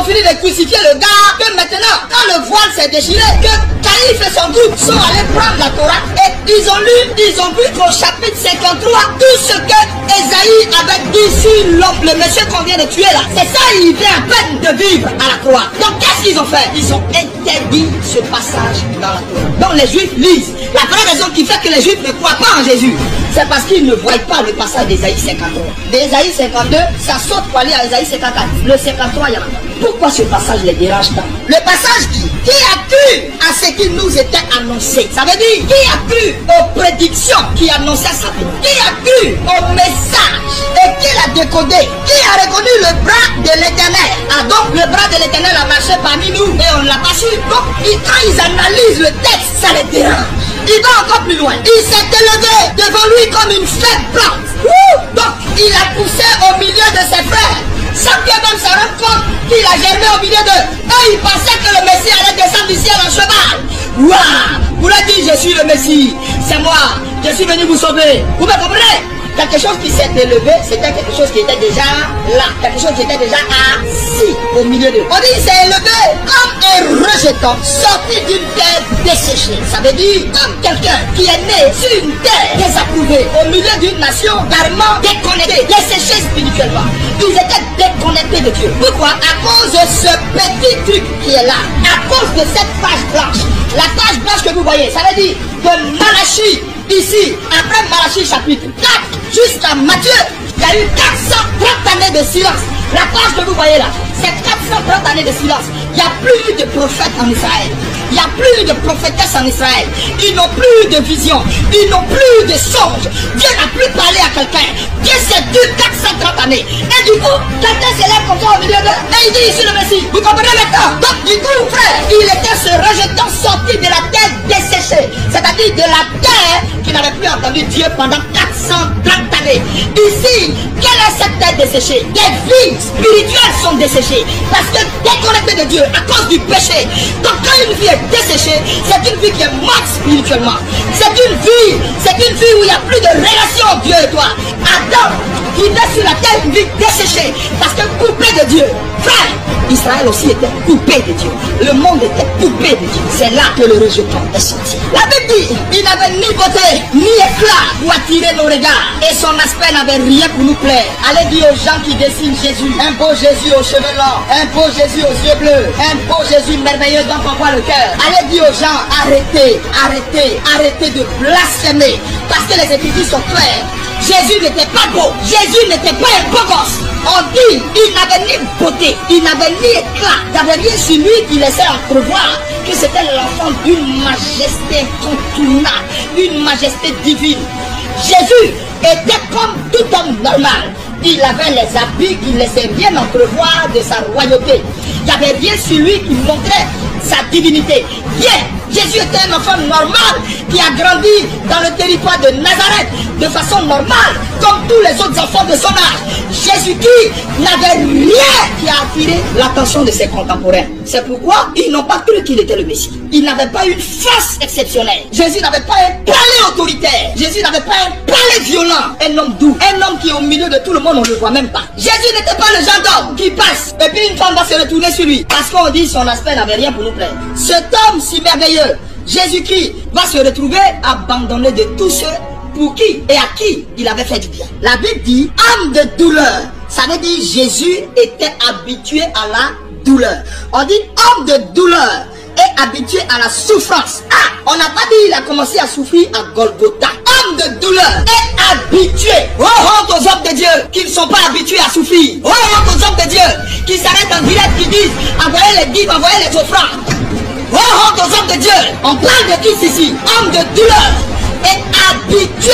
ont fini de crucifier le gars, que maintenant, quand le voile s'est déchiré, que Caïphe et son groupe sont allés prendre la Torah et ils ont lu, ils ont vu qu'au chapitre 53, tout ce que Esaïe avait dit sur l'homme, le monsieur qu'on vient de tuer là, c'est ça, il vient à peine de vivre à la croix. Donc qu'est-ce qu'ils ont fait? Ils ont interdit ce passage dans la Torah. Donc les Juifs lisent. La vraie raison qui fait que les Juifs ne croient pas en Jésus, c'est parce qu'ils ne voient pas le passage d'Esaïe 53. D'Esaïe 52, ça saute pour aller à Esaïe 54. Le 53, il y en a pas. Pourquoi ce passage les dérange tant? Le passage qui a cru à ce qui nous était annoncé. Ça veut dire, qui a cru aux prédictions qui annonçaient sa venue? Qui a cru au message et qui l'a décodé? Qui a reconnu le bras de l'Éternel? Ah donc, le bras de l'Éternel a marché parmi nous et on ne l'a pas su. Donc, quand ils analysent le texte, ça les dérange. Il va encore plus loin. Il s'est élevé devant lui comme une faible plante. Donc, il a poussé au milieu de ses frères. Sans que même se rende compte qu'il a germé au milieu d'eux. Eux, ils pensaient que le Messie allait descendre du ciel en cheval. Waouh! Vous l'avez dit, je suis le Messie. C'est moi. Je suis venu vous sauver. Vous me comprenez? Quelque chose qui s'est élevé, c'était quelque chose qui était déjà là. Quelque chose qui était déjà assis au milieu d'eux. On dit il s'est élevé comme un rejeton sorti d'une terre desséchée. Ça veut dire comme quelqu'un qui est né sur une terre désapprouvée, au milieu d'une nation carrément déconnectée, desséchée spirituellement. Ils étaient déconnectés de Dieu. Pourquoi? À cause de ce petit truc qui est là. À cause de cette page blanche. La page blanche que vous voyez, ça veut dire de Malachie. Ici, après Malachie chapitre 4 jusqu'à Matthieu, il y a eu 430 années de silence. La page que vous voyez là, c'est 430 années de silence. Il n'y a plus de prophètes en Israël. Il n'y a plus de prophétesses en Israël. Ils n'ont plus de vision. Ils n'ont plus de songe. Dieu n'a plus parlé à quelqu'un. Dieu s'est dû 430 années. Et du coup, quelqu'un s'élève comme ça au milieu d'eux. Et il dit, je suis le Messie. Vous comprenez maintenant? Donc, du coup, frère, il était ce rejeton sorti de la terre desséchée. C'est-à-dire de la terre qui n'avait plus entendu Dieu pendant 430 années. Ici, quelle est cette terre desséchée? Des vies spirituelles sont desséchées. Parce que déconnectées de Dieu à cause du péché. Donc, quand une vie est desséchée, c'est une vie qui est morte spirituellement. C'est une vie où il n'y a plus de relation Dieu et toi. Adam, il était sur la terre une vie desséchée parce que coupé de Dieu. Frère, Israël aussi était coupé de Dieu. Le monde était coupé de Dieu. C'est là que le rejeton est sorti. La Bible dit, il n'avait ni beauté, ni éclat pour attirer nos regards. Et son aspect n'avait rien pour nous plaire. Allez dire aux gens qui dessinent Jésus, un beau Jésus aux cheveux longs, un beau Jésus aux yeux bleus, un beau Jésus merveilleux dont on voit le cœur. Allez dire aux gens, arrêtez de blasphémer. Parce que les Écritures sont claires. Jésus n'était pas beau. Jésus n'était pas un beau gosse. On dit, il n'avait ni beauté, il n'avait ni éclat. Il n'y avait rien sur lui qui laissait entrevoir que c'était l'enfant d'une majesté incontournable, d'une majesté divine. Jésus était comme tout homme normal. Il avait les habits qui laissaient bien entrevoir de sa royauté. Il n'y avait rien sur lui qui montrait sa divinité. Bien, Jésus était un enfant normal qui a grandi dans le territoire de Nazareth de façon normale, comme tous les autres enfants de son âge. Jésus-Christ n'avait rien qui a attiré l'attention de ses contemporains. C'est pourquoi ils n'ont pas cru qu'il était le Messie. Il n'avait pas une face exceptionnelle. Jésus n'avait pas un palais autoritaire. Jésus n'avait pas un palais violent. Un homme doux, un homme qui est au milieu de tout le monde, on ne le voit même pas. Jésus n'était pas le genre d'homme qui passe et puis une femme va se retourner sur lui parce qu'on dit son aspect n'avait rien pour nous plaire. Cet homme si merveilleux, Jésus-Christ, va se retrouver abandonné de tous ceux pour qui et à qui il avait fait du bien. La Bible dit âme de douleur. Ça veut dire Jésus était habitué à la douleur. On dit homme de douleur et habitué à la souffrance. Ah, on n'a pas dit il a commencé à souffrir à Golgotha. Homme de douleur et habitué. Oh, honte aux hommes de Dieu qui ne sont pas habitués à souffrir. Oh, honte aux hommes de Dieu qui s'arrêtent en direct, qui disent envoyez les dîmes, envoyez les offrandes. Oh, honte aux hommes de Dieu. On parle de qui ici? Homme de douleur et habitué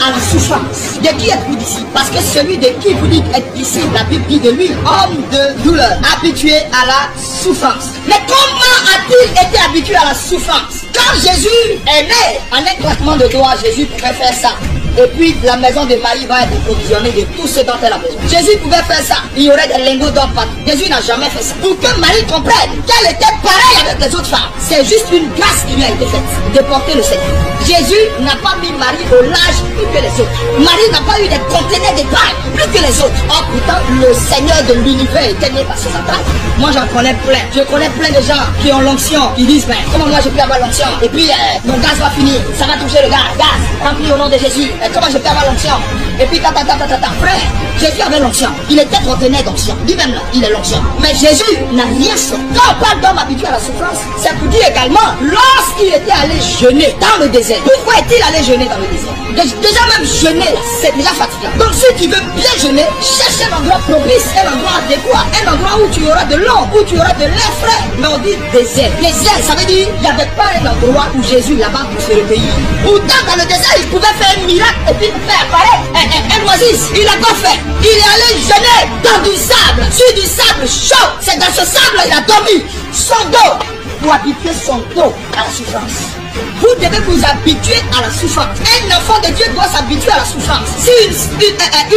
à la souffrance. De qui êtes-vous d'ici? Parce que celui de qui vous dites être ici, la Bible dit de lui, homme de douleur, habitué à la souffrance. Mais comment a-t-il été habitué à la souffrance? Quand Jésus est né, en un claquement de doigts, Jésus pouvait faire ça. Et puis la maison de Marie va être provisionnée de tout ce dont elle a besoin. Jésus pouvait faire ça. Il y aurait des lingots d'or partout. Jésus n'a jamais fait ça. Pour que Marie comprenne qu'elle était pareille avec les autres femmes. C'est juste une grâce qui lui a été faite de porter le Seigneur. Jésus n'a pas mis Marie au large plus que les autres. Marie n'a pas eu des conteneurs de paille plus que les autres. Or pourtant, le Seigneur de l'univers était né par ses attaques. Moi j'en connais plein. Je connais plein de gens qui ont l'onction, qui disent ben, comment moi je peux avoir l'onction? Et puis mon gaz va finir, ça va toucher le gaz. Gaz, rempli au nom de Jésus. Comment je peux avoir l'onction? Et puis frère, Jésus avait l'onction. Il était conteneur d'onction. Lui-même là, il est l'onction. Mais Jésus n'a rien fait. Quand on parle d'homme habitué à la souffrance, c'est pour dire également, lorsqu'il était allé jeûner dans le désert. Pourquoi est-il allé jeûner dans le désert? Déjà même jeûner, c'est déjà fatigant. Donc si tu veux bien jeûner, cherche un endroit propice, un endroit adéquat, un endroit où tu auras de l'eau, où tu auras de l'air frais. Mais on dit désert. Désert, ça veut dire, il n'y avait pas un endroit où Jésus là-bas pour se recueillir. Pourtant dans le désert, il pouvait faire un miracle et puis faire apparaître un oasis. Il n'a pas fait. Il est allé jeûner dans du sable, sur du sable chaud. C'est dans ce sable il a dormi son dos pour habituer son dos à la souffrance. Vous devez vous habituer à la souffrance. Un enfant de Dieu doit s'habituer à la souffrance. Si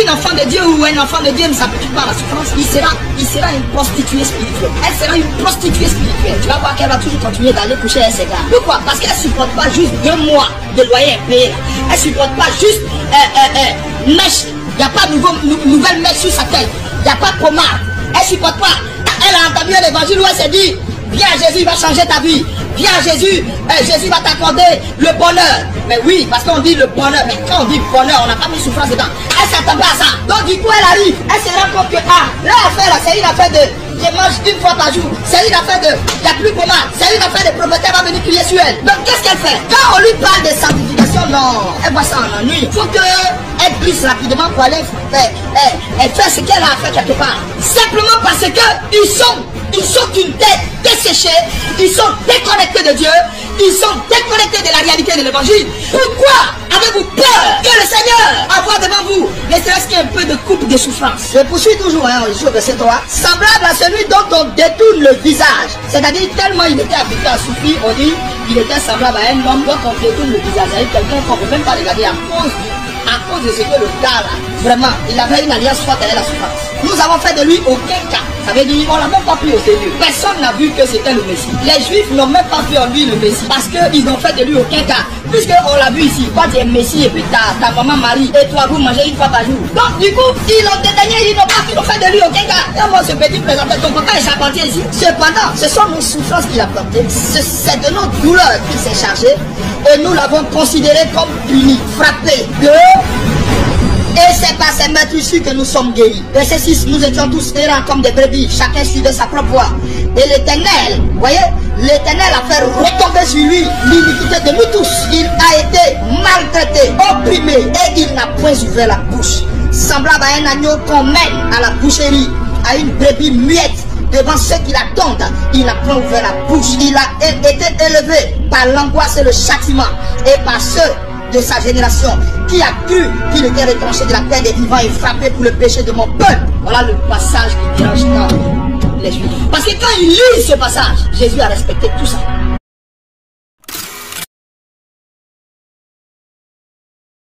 une enfant de Dieu ou un enfant de Dieu ne s'habitue pas à la souffrance, il sera une prostituée spirituelle. Elle sera une prostituée spirituelle. Tu vas voir qu'elle va toujours continuer d'aller coucher avec ses gars. Pourquoi? Parce qu'elle ne supporte pas juste 2 mois de loyer payé. Elle ne supporte pas juste mèche. Il n'y a pas de nouvelle mèche sur sa tête. Il n'y a pas de pommade. Elle ne supporte pas. Elle a entendu l'évangile où elle s'est dit, viens Jésus va changer ta vie. Viens Jésus, Jésus va t'accorder le bonheur. Mais oui, parce qu'on dit le bonheur. Mais quand on dit bonheur, on n'a pas mis souffrance dedans. Elle ne s'attend pas à ça. Donc du coup elle arrive. Elle se rend compte que l'affaire là, c'est une affaire de je mange une fois par jour. C'est une affaire de il n'y a plus comment. C'est une affaire de propriétaire va venir crier sur elle. Donc qu'est-ce qu'elle fait? Quand on lui parle de sanctification, non, elle voit ça en ennui. Il faut qu'elle glisse rapidement pour aller elle fait ce qu'elle a à faire quelque part. Simplement parce que ils sont une tête desséchée, ils sont déconnectés de Dieu, ils sont déconnectés de la réalité de l'évangile. Pourquoi avez-vous peur que le Seigneur envoie devant vous ne serait-ce qu'un peu de coupe de souffrance? Je poursuis toujours, au verset 3. Semblable à celui dont on détourne le visage. C'est-à-dire tellement il était habitué à souffrir, on dit il était semblable à un homme dont on détourne le visage. C'est-à-dire quelqu'un qu'on ne peut même pas regarder à cause de ce que le gars là, vraiment, il avait une alliance forte avec la souffrance. Nous avons fait de lui aucun cas. Ça veut dire on l'a même pas pris au sérieux. Personne n'a vu que c'était le Messie. Les Juifs n'ont même pas vu en lui le Messie. Parce qu'ils n'ont fait de lui aucun cas. Puisqu'on l'a vu ici, quand tu es Messie et puis ta maman Marie et toi vous mangez une fois par jour. Donc du coup, ils l'ont dédaigné, ils n'ont fait de lui aucun cas. Et moi ce petit présenté, ton papa est charpentier ici. Cependant, ce sont nos souffrances qu'il a portées. C'est de nos douleurs qu'il s'est chargé. Et nous l'avons considéré comme puni, frappé. Et c'est par ces meurtrissures que nous sommes guéris. Verset 6, nous étions tous errants comme des brebis, chacun suivait sa propre voie. Et l'Éternel, voyez, l'Éternel a fait retomber sur lui l'iniquité de nous tous. Il a été maltraité, opprimé, et il n'a point ouvert la bouche. Semblable à un agneau qu'on mène à la boucherie, à une brebis muette devant ceux qui l'attendent, il n'a point ouvert la bouche. Il a été élevé par l'angoisse et le châtiment, et par ceux de sa génération qui a cru qu'il était retranché de la terre des vivants et frappé pour le péché de mon peuple. Voilà le passage qui dérange tant les Juifs. Parce que quand ils lisent ce passage, Jésus a respecté tout ça.